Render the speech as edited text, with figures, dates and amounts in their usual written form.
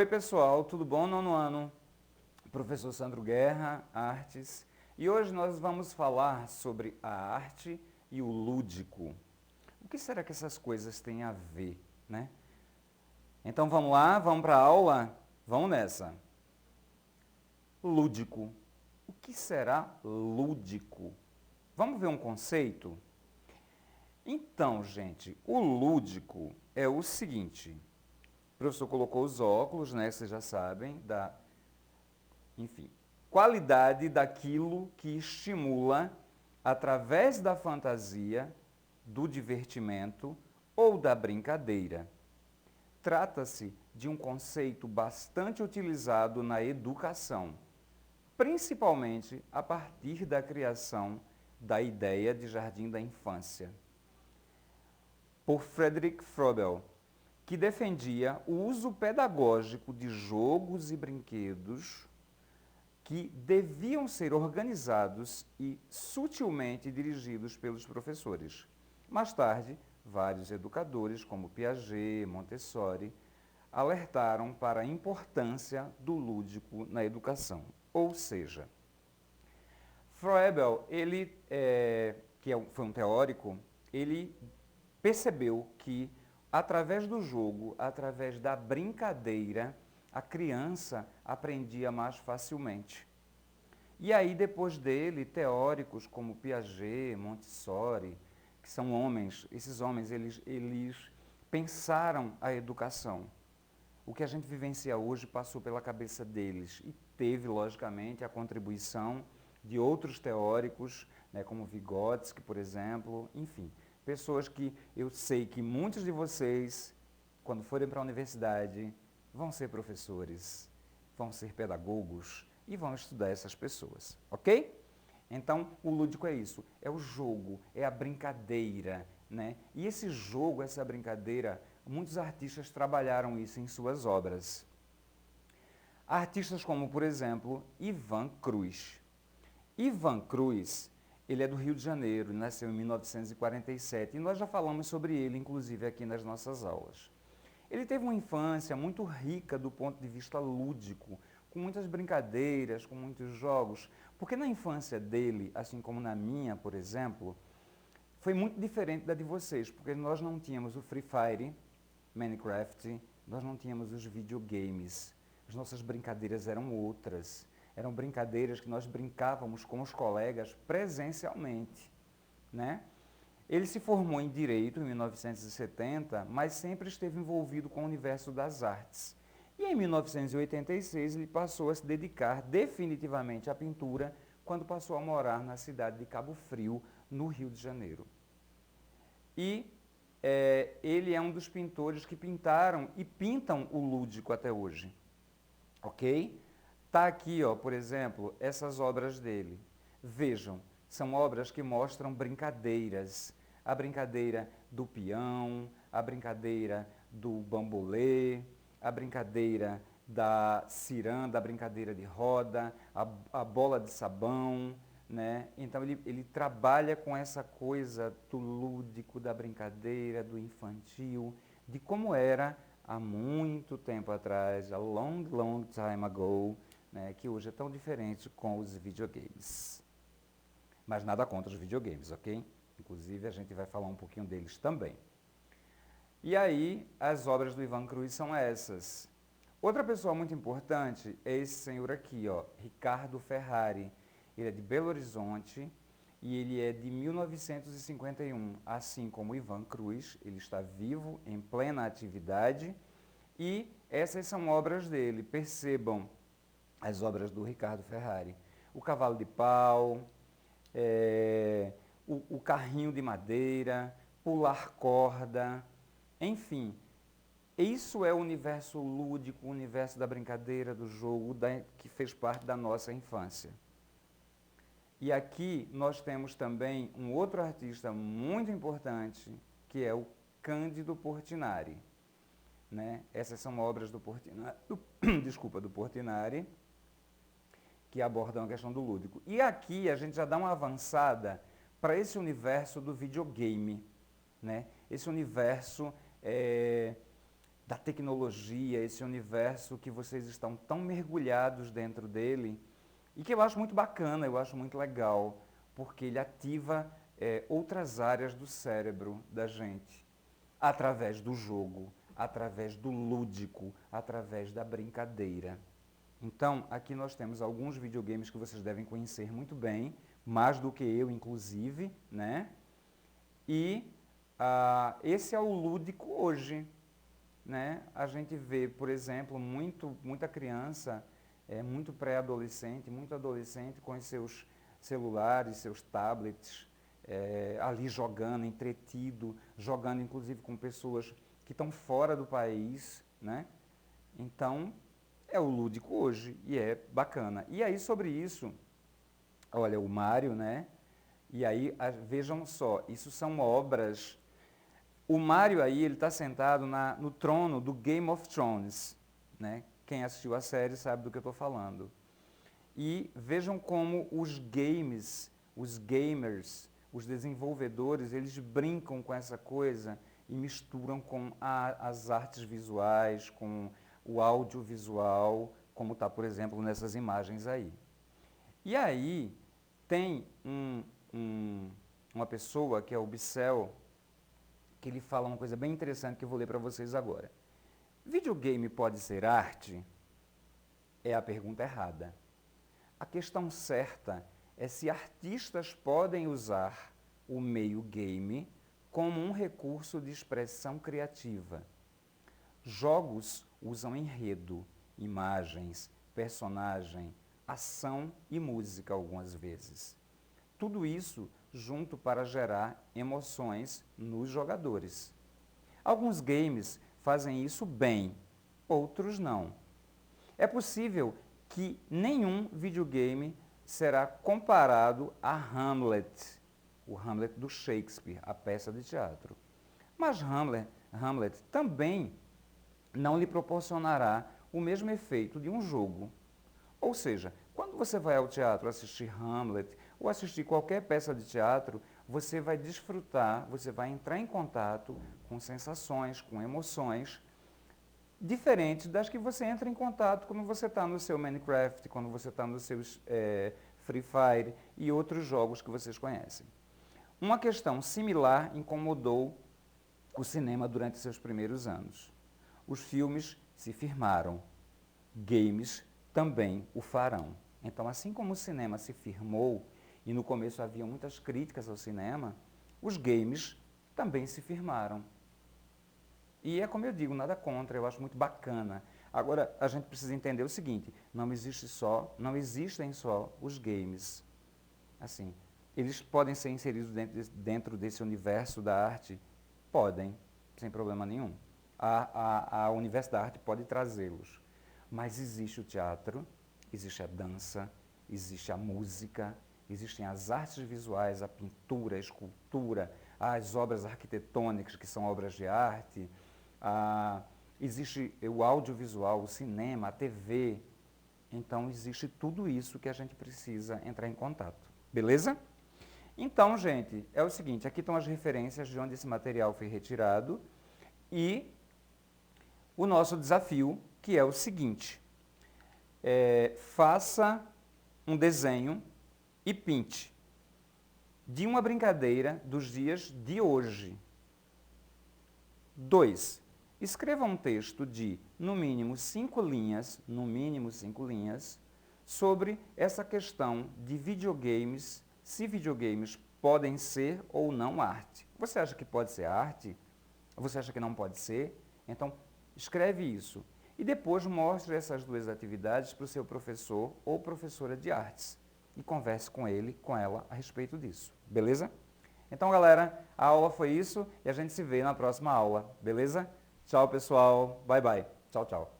Oi pessoal, tudo bom? Nono ano, professor Sandro Guerra, Artes, e hoje nós vamos falar sobre a arte e o lúdico. O que será que essas coisas têm a ver, né? Então vamos lá, vamos para a aula? Vamos nessa. Lúdico. O que será lúdico? Vamos ver um conceito? Então, gente, o lúdico é o seguinte. O professor colocou os óculos, né? Vocês já sabem, enfim, qualidade daquilo que estimula através da fantasia, do divertimento ou da brincadeira. Trata-se de um conceito bastante utilizado na educação, principalmente a partir da criação da ideia de jardim da infância, por Friedrich Froebel, que defendia o uso pedagógico de jogos e brinquedos que deviam ser organizados e sutilmente dirigidos pelos professores. Mais tarde, vários educadores, como Piaget, Montessori, alertaram para a importância do lúdico na educação. Ou seja, Froebel, foi um teórico, ele percebeu que através do jogo, através da brincadeira, a criança aprendia mais facilmente. E aí, depois dele, teóricos como Piaget, Montessori, que são homens, esses homens, eles pensaram a educação. O que a gente vivencia hoje passou pela cabeça deles e teve, logicamente, a contribuição de outros teóricos, né, como Vygotsky, por exemplo, enfim, pessoas que eu sei que muitos de vocês, quando forem para a universidade, vão ser professores, vão ser pedagogos e vão estudar essas pessoas, ok? Então, o lúdico é isso, é o jogo, é a brincadeira, né? E esse jogo, essa brincadeira, muitos artistas trabalharam isso em suas obras. Artistas como, por exemplo, Ivan Cruz. Ivan Cruz, ele é do Rio de Janeiro, nasceu em 1947 e nós já falamos sobre ele, inclusive, aqui nas nossas aulas. Ele teve uma infância muito rica do ponto de vista lúdico, com muitas brincadeiras, com muitos jogos, porque na infância dele, assim como na minha, por exemplo, foi muito diferente da de vocês, porque nós não tínhamos o Free Fire, Minecraft, nós não tínhamos os videogames, as nossas brincadeiras eram outras, eram brincadeiras que nós brincávamos com os colegas presencialmente, né? Ele se formou em Direito em 1970, mas sempre esteve envolvido com o universo das artes. E em 1986 ele passou a se dedicar definitivamente à pintura quando passou a morar na cidade de Cabo Frio, no Rio de Janeiro. E ele é um dos pintores que pintaram e pintam o lúdico até hoje. Ok? Está aqui, ó, por exemplo, essas obras dele. Vejam, são obras que mostram brincadeiras. A brincadeira do peão, a brincadeira do bambolê, a brincadeira da ciranda, a brincadeira de roda, a bola de sabão, né? Então ele trabalha com essa coisa do lúdico, da brincadeira, do infantil, de como era há muito tempo atrás, a long, long time ago, né? Que hoje é tão diferente com os videogames. Mas nada contra os videogames, ok? Inclusive, a gente vai falar um pouquinho deles também. E aí, as obras do Ivan Cruz são essas. Outra pessoa muito importante é esse senhor aqui, ó, Ricardo Ferrari. Ele é de Belo Horizonte e ele é de 1951. Assim como Ivan Cruz, ele está vivo, em plena atividade. E essas são obras dele. Percebam as obras do Ricardo Ferrari. O Cavalo de Pau, o carrinho de madeira, pular corda, enfim. Isso é o universo lúdico, o universo da brincadeira, do jogo, que fez parte da nossa infância. E aqui nós temos também um outro artista muito importante, que é o Cândido Portinari. Né? Essas são obras do Portinari, do Portinari, que abordam a questão do lúdico. E aqui a gente já dá uma avançada para esse universo do videogame, né? Esse universo da tecnologia, esse universo que vocês estão tão mergulhados dentro dele e que eu acho muito bacana, eu acho muito legal, porque ele ativa outras áreas do cérebro da gente, através do jogo, através do lúdico, através da brincadeira. Então, aqui nós temos alguns videogames que vocês devem conhecer muito bem, mais do que eu, inclusive, né? E esse é o lúdico hoje, né? A gente vê, por exemplo, muita criança, muito pré-adolescente, muito adolescente com os seus celulares, seus tablets, ali jogando, entretido, jogando inclusive com pessoas que estão fora do país, né? Então, é o lúdico hoje e é bacana. E aí, sobre isso, olha, o Mário, né? E aí, vejam só, isso são obras. O Mário aí, ele está sentado no trono do Game of Thrones, né? Quem assistiu a série sabe do que eu estou falando. E vejam como os games, os gamers, os desenvolvedores, eles brincam com essa coisa e misturam com as artes visuais, com o audiovisual, como está, por exemplo, nessas imagens aí. E aí tem uma pessoa, que é o Bissell, que ele fala uma coisa bem interessante que eu vou ler para vocês agora. Videogame pode ser arte? É a pergunta errada. A questão certa é se artistas podem usar o meio game como um recurso de expressão criativa. Jogos usam enredo, imagens, personagem, ação e música algumas vezes. Tudo isso junto para gerar emoções nos jogadores. Alguns games fazem isso bem, outros não. É possível que nenhum videogame será comparado a Hamlet, o Hamlet do Shakespeare, a peça de teatro. Mas Hamlet também não lhe proporcionará o mesmo efeito de um jogo. Ou seja, quando você vai ao teatro assistir Hamlet ou assistir qualquer peça de teatro, você vai desfrutar, você vai entrar em contato com sensações, com emoções diferentes das que você entra em contato quando você está no seu Minecraft, quando você está no seu Free Fire e outros jogos que vocês conhecem. Uma questão similar incomodou o cinema durante seus primeiros anos. Os filmes se firmaram, games também o farão. Então, assim como o cinema se firmou, e no começo havia muitas críticas ao cinema, os games também se firmaram. E é como eu digo, nada contra, eu acho muito bacana. Agora, a gente precisa entender o seguinte, não existem só os games. Assim, eles podem ser inseridos dentro desse universo da arte? Podem, sem problema nenhum. A universo da arte pode trazê-los. Mas existe o teatro, existe a dança, existe a música, existem as artes visuais, a pintura, a escultura, as obras arquitetônicas, que são obras de arte, existe o audiovisual, o cinema, a TV. Então, existe tudo isso que a gente precisa entrar em contato. Beleza? Então, gente, é o seguinte, aqui estão as referências de onde esse material foi retirado e o nosso desafio, que é o seguinte, faça um desenho e pinte de uma brincadeira dos dias de hoje. 2. Escreva um texto de, no mínimo 5 linhas, sobre essa questão de videogames, se videogames podem ser ou não arte. Você acha que pode ser arte? Você acha que não pode ser? Então, escreve isso. E depois mostre essas duas atividades para o seu professor ou professora de artes. E converse com ele, com ela, a respeito disso. Beleza? Então, galera, a aula foi isso e a gente se vê na próxima aula. Beleza? Tchau, pessoal. Bye, bye. Tchau, tchau.